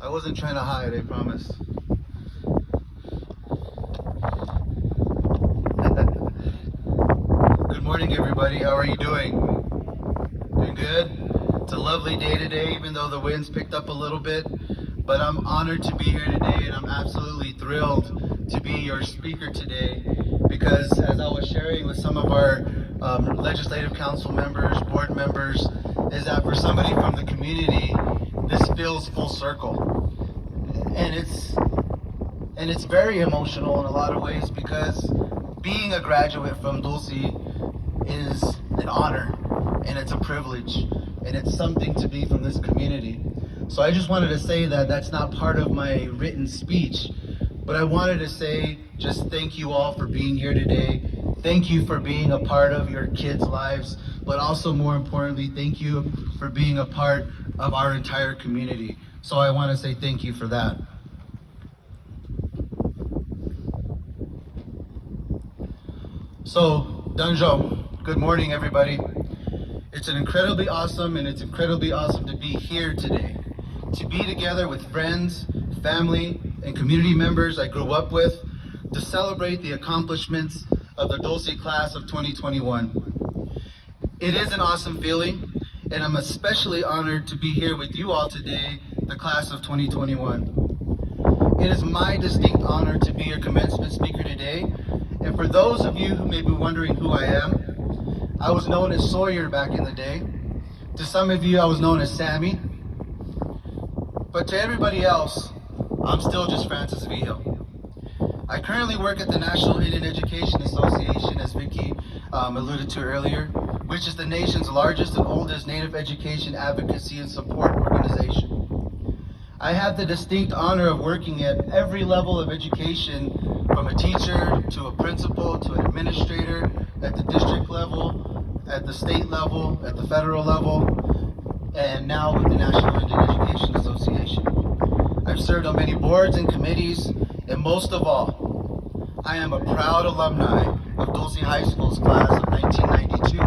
I wasn't trying to hide, I promise. Good morning, everybody. How are you doing? Doing good? It's a lovely day today, even though the wind's picked up a little bit. But I'm honored to be here today, and I'm absolutely thrilled to be your speaker today, because as I was sharing with some of our legislative council members, board members, is that for somebody from the community, this feels full circle. And it's very emotional in a lot of ways, because being a graduate from Dulce is an honor, and it's a privilege, and it's something to be from this community. So I just wanted to say that that's not part of my written speech, but I wanted to say just thank you all for being here today. Thank you for being a part of your kids' lives, but also more importantly, thank you for being a part of our entire community. So I want to say thank you for that. So, Danjo, good morning, everybody. It's incredibly awesome to be here today. To be together with friends, family, and community members I grew up with to celebrate the accomplishments of the Dulce class of 2021. It is an awesome feeling, and I'm especially honored to be here with you all today, the class of 2021. It is my distinct honor to be your commencement speaker today, and for those of you who may be wondering who I am, I was known as Sawyer back in the day. To some of you, I was known as Sammy. But to everybody else, I'm still just Francis Vigil. I currently work at the National Indian Education Association, as Vicky alluded to earlier, which is the nation's largest and oldest Native education advocacy and support organization. I have the distinct honor of working at every level of education, from a teacher to a principal to an administrator, at the district level, at the state level, at the federal level, and now with the National Indian Education Association. I've served on many boards and committees, and most of all, I am a proud alumni of Dulce High School's class of 1992.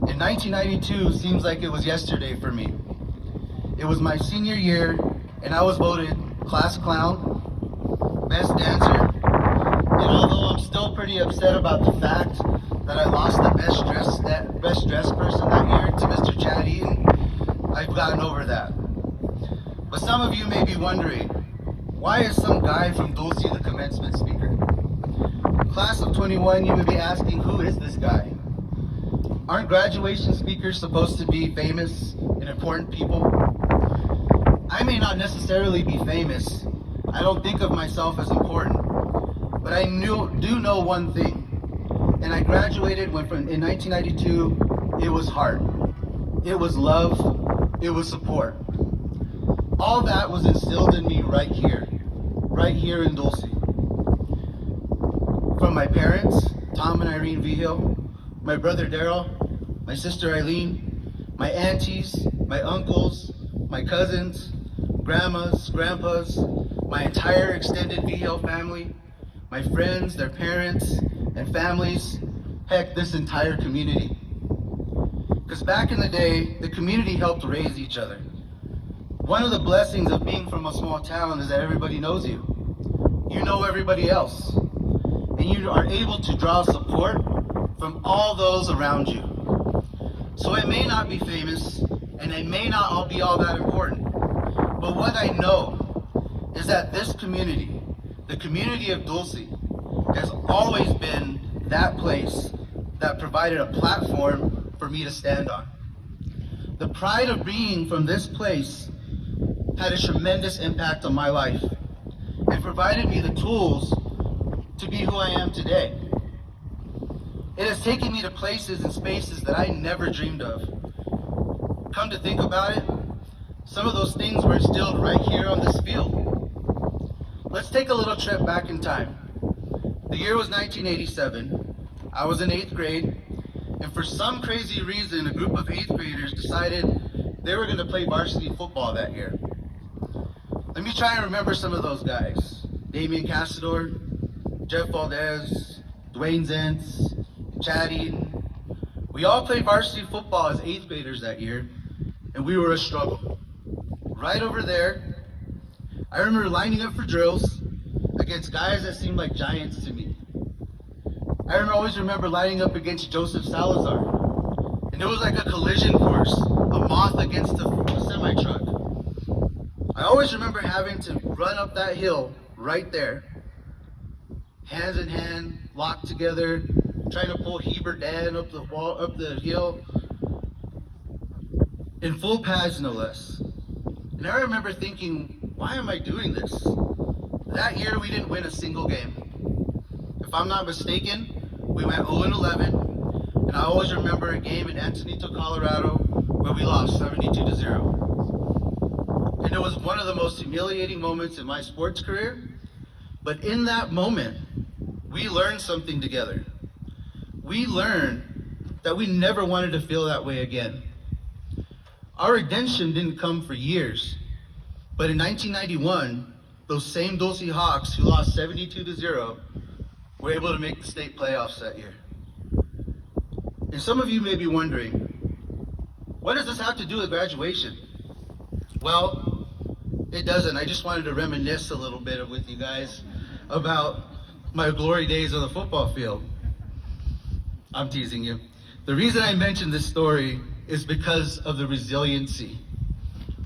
And 1992 seems like it was yesterday for me. It was my senior year, and I was voted class clown, best dancer, and although I'm still pretty upset about the fact that I lost the best dressed person that year to Mr. Chad Eaton, I've gotten over that. But some of you may be wondering, why is some guy from Dulce the commencement speaker? Class of 21, you may be asking, who is this guy? Aren't graduation speakers supposed to be famous and important people? I may not necessarily be famous. I don't think of myself as important. But I do know one thing. And I graduated in 1992, it was heart. It was love. It was support. All that was instilled in me right here in Dulce. From my parents, Tom and Irene Vigil, my brother Daryl, my sister Eileen, my aunties, my uncles, my cousins, grandmas, grandpas, my entire extended Vigil family, my friends, their parents, and families, heck, this entire community. Because back in the day, the community helped raise each other. One of the blessings of being from a small town is that everybody knows you. You know everybody else. And you are able to draw support from all those around you. So it may not be famous, and it may not all be all that important. But what I know is that this community, the community of Dulce, has always been that place that provided a platform for me to stand on. The pride of being from this place had a tremendous impact on my life and provided me the tools to be who I am today. It has taken me to places and spaces that I never dreamed of. Come to think about it, some of those things were instilled right here on this field. Let's take a little trip back in time. The year was 1987. I was in 8th grade, and for some crazy reason, a group of 8th graders decided they were going to play varsity football that year. Let me try and remember some of those guys. Damian Cassador, Jeff Valdez, Dwayne Zentz, Chad Eaton. We all played varsity football as 8th graders that year, and we were a struggle. right over there. I remember lining up for drills against guys that seemed like giants to me. Always remember lining up against Joseph Salazar. And it was like a collision course, a moth against a semi-truck. I always remember having to run up that hill right there, hands in hand, locked together, trying to pull Heber Dan up the hill, in full pads no less. And I remember thinking, why am I doing this? That year we didn't win a single game. If I'm not mistaken, we went 0-11, and I always remember a game in Antonito, Colorado, where we lost 72-0. And it was one of the most humiliating moments in my sports career, but in that moment, we learned something together. We learned that we never wanted to feel that way again. Our redemption didn't come for years, but in 1991, those same Dulce Hawks who lost 72-0 were able to make the state playoffs that year. And some of you may be wondering, what does this have to do with graduation? Well, it doesn't. I just wanted to reminisce a little bit with you guys about my glory days on the football field. I'm teasing you. The reason I mention this story is because of the resiliency.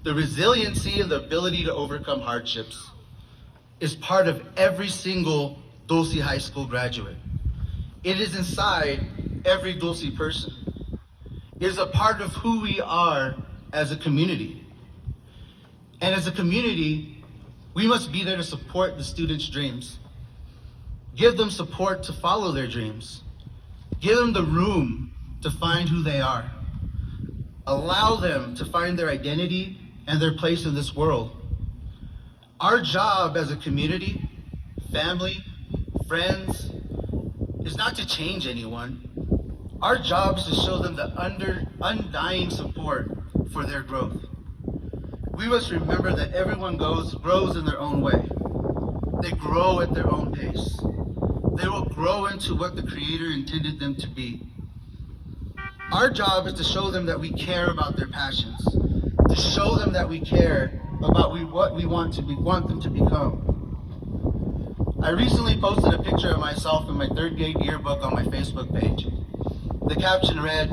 The resiliency and the ability to overcome hardships is part of every single Dulce High School graduate. It is inside every Dulce person. It is a part of who we are as a community. And as a community, we must be there to support the students' dreams. Give them support to follow their dreams. Give them the room to find who they are. Allow them to find their identity and their place in this world. Our job as a community, family, friends, is not to change anyone. Our job is to show them the undying support for their growth. We must remember that everyone grows in their own way. They grow at their own pace. They will grow into what the Creator intended them to be. Our job is to show them that we care about their passions, to show them that we care about what we want them to become. I recently posted a picture of myself in my third grade yearbook on my Facebook page. The caption read,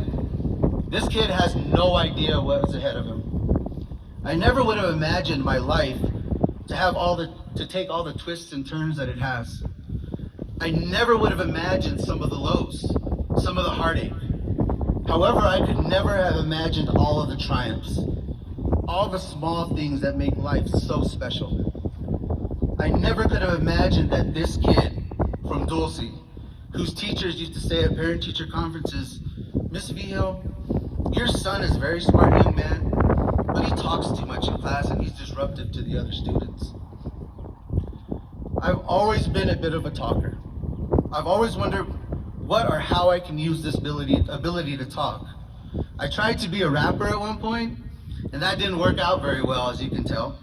"This kid has no idea what's ahead of him." I never would have imagined my life to take all the twists and turns that it has. I never would have imagined some of the lows, some of the heartache. However, I could never have imagined all of the triumphs, all the small things that make life so special. I never could have imagined that this kid from Dulce, whose teachers used to say at parent-teacher conferences, "Miss Vigil, your son is a very smart young man, but he talks too much in class and he's disruptive to the other students." I've always been a bit of a talker. I've always wondered what or how I can use this ability to talk. I tried to be a rapper at one point, and that didn't work out very well, as you can tell.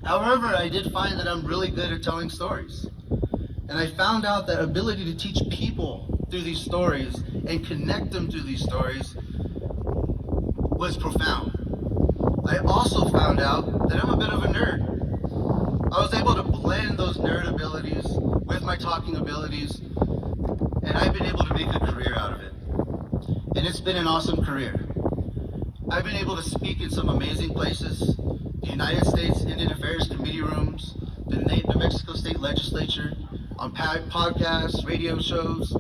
However, I did find that I'm really good at telling stories. And I found out that ability to teach people through these stories and connect them through these stories was profound. I also found out that I'm a bit of a nerd. I was able to blend those nerd abilities with my talking abilities, and I've been able to make a career out of it. And it's been an awesome career. I've been able to speak in some amazing places: the United States Indian Affairs Committee rooms, the New Mexico State Legislature, on podcasts, radio shows.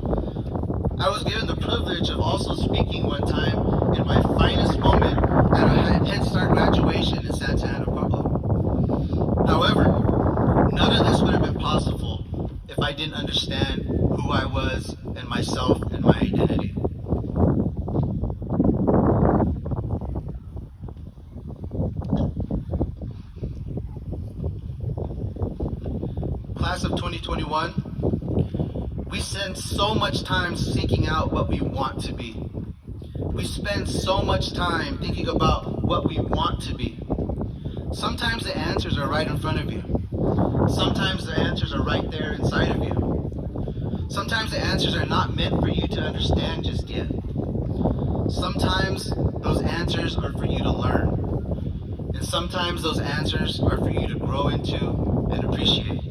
I was given the privilege of also speaking one time in my finest moment at a Head Start graduation in Santa Ana, Pueblo. However, none of this would have been possible if I didn't understand who I was and myself and my identity. Class of 2021, we spend so much time seeking out what we want to be. We spend so much time thinking about what we want to be. Sometimes the answers are right in front of you. Sometimes the answers are right there inside of you. Sometimes the answers are not meant for you to understand just yet. Sometimes those answers are for you to learn. And Sometimes those answers are for you to grow into and appreciate.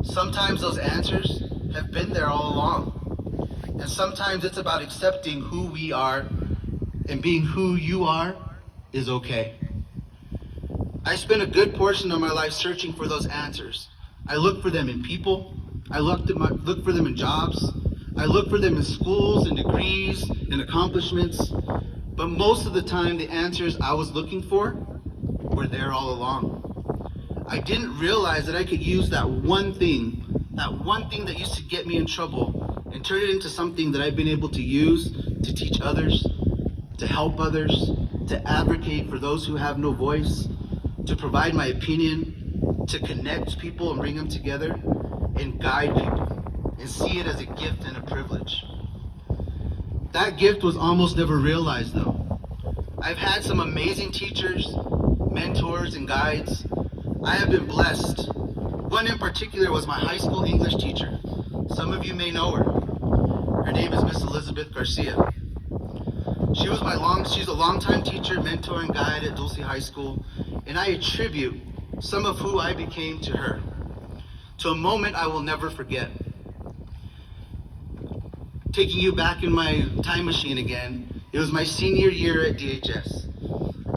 Sometimes those answers have been there all along. And sometimes it's about accepting who we are, and being who you are is okay. I spent a good portion of my life searching for those answers. I looked for them in people. I looked for them in jobs. I looked for them in schools and degrees and accomplishments. But most of the time, the answers I was looking for were there all along. I didn't realize that I could use that one thing that used to get me in trouble, and turn it into something that I've been able to use to teach others, to help others, to advocate for those who have no voice, to provide my opinion, to connect people and bring them together, and guide people, and see it as a gift and a privilege. That gift was almost never realized though. I've had some amazing teachers, mentors, and guides. I have been blessed. One in particular was my high school English teacher. Some of you may know her. Her name is Miss Elizabeth Garcia. She's a longtime teacher, mentor, and guide at Dulce High School, and I attribute some of who I became to her, to a moment I will never forget. Taking you back in my time machine again, it was my senior year at DHS.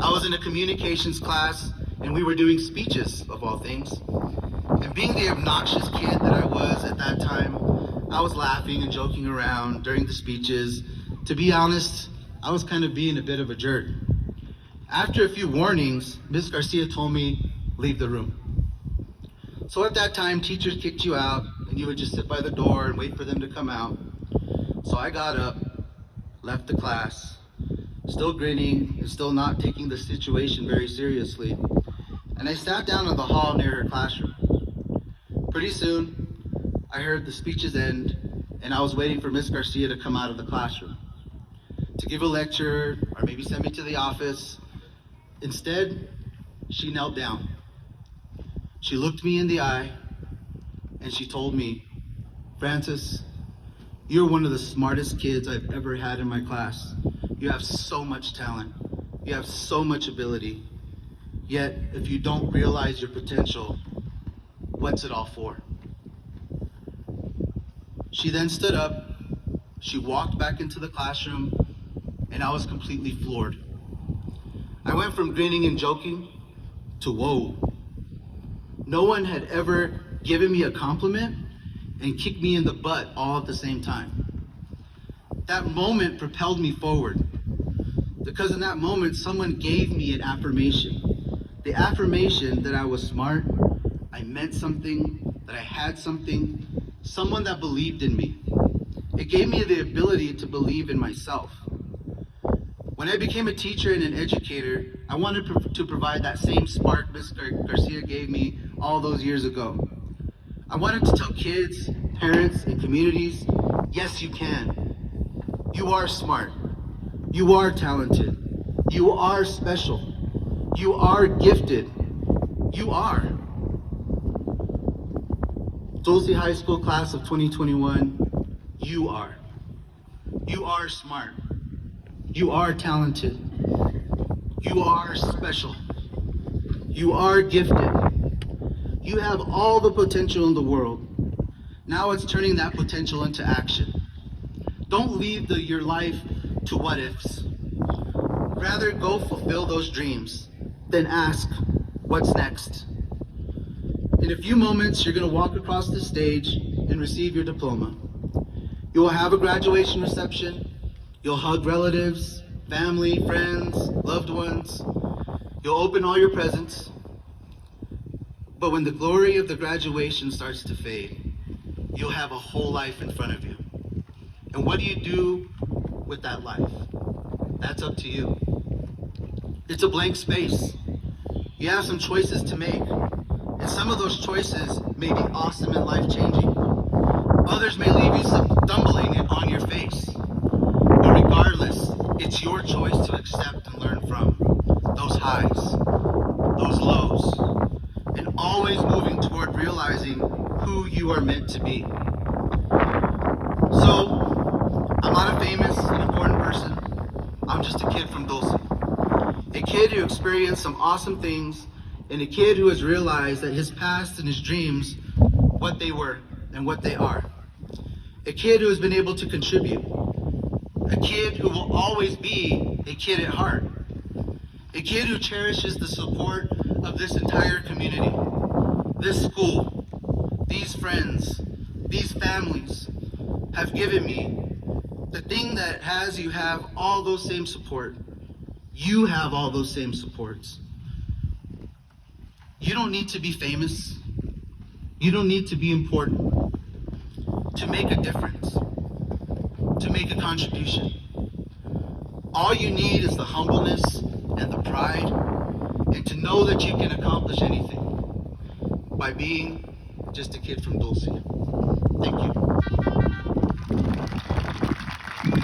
I was in a communications class, and we were doing speeches, of all things. And being the obnoxious kid that I was at that time, I was laughing and joking around during the speeches. To be honest, I was kind of being a bit of a jerk. After a few warnings, Miss Garcia told me, leave the room. So at that time, teachers kicked you out, and you would just sit by the door and wait for them to come out. So I got up, left the class, still grinning and still not taking the situation very seriously. And I sat down in the hall near her classroom. Pretty soon, I heard the speeches end, and I was waiting for Miss Garcia to come out of the classroom to give a lecture or maybe send me to the office. Instead, she knelt down. She looked me in the eye, and she told me, Francis, you're one of the smartest kids I've ever had in my class. You have so much talent. You have so much ability. Yet, if you don't realize your potential, what's it all for? She then stood up, she walked back into the classroom, and I was completely floored. I went from grinning and joking to whoa. No one had ever given me a compliment and kicked me in the butt all at the same time. That moment propelled me forward, because in that moment, someone gave me an affirmation. The affirmation that I was smart, I meant something, that I had something, someone that believed in me. It gave me the ability to believe in myself. When I became a teacher and an educator, I wanted to provide that same spark Ms. Garcia gave me all those years ago. I wanted to tell kids, parents, and communities, yes, you can. You are smart. You are talented. You are special. You are gifted. You are. Dulce High School class of 2021, you are. You are smart. You are talented. You are special. You are gifted. You have all the potential in the world. Now it's turning that potential into action. Don't leave your life to what ifs. Rather go fulfill those dreams, then ask, what's next? In a few moments, you're going to walk across the stage and receive your diploma. You will have a graduation reception. You'll hug relatives, family, friends, loved ones. You'll open all your presents. But when the glory of the graduation starts to fade, you'll have a whole life in front of you. And what do you do with that life? That's up to you. It's a blank space. You have some choices to make. And some of those choices may be awesome and life-changing. Others may leave you stumbling and on your face. But regardless, it's your choice to accept and learn from those highs, those lows, and always moving toward realizing who you are meant to be. So, I'm not a famous and important person. I'm just a kid from Dulce. A kid kid who experienced some awesome things, and a kid who has realized that his past and his dreams, what they were and what they are. A kid who has been able to contribute. A kid who will always be a kid at heart. A kid who cherishes the support of this entire community, this school, these friends, these families have given me. The thing that has you have all those same support. You have all those same supports. You don't need to be famous. You don't need to be important to make a difference, to make a contribution. All you need is the humbleness and the pride, and to know that you can accomplish anything by being just a kid from Dulce. Thank you.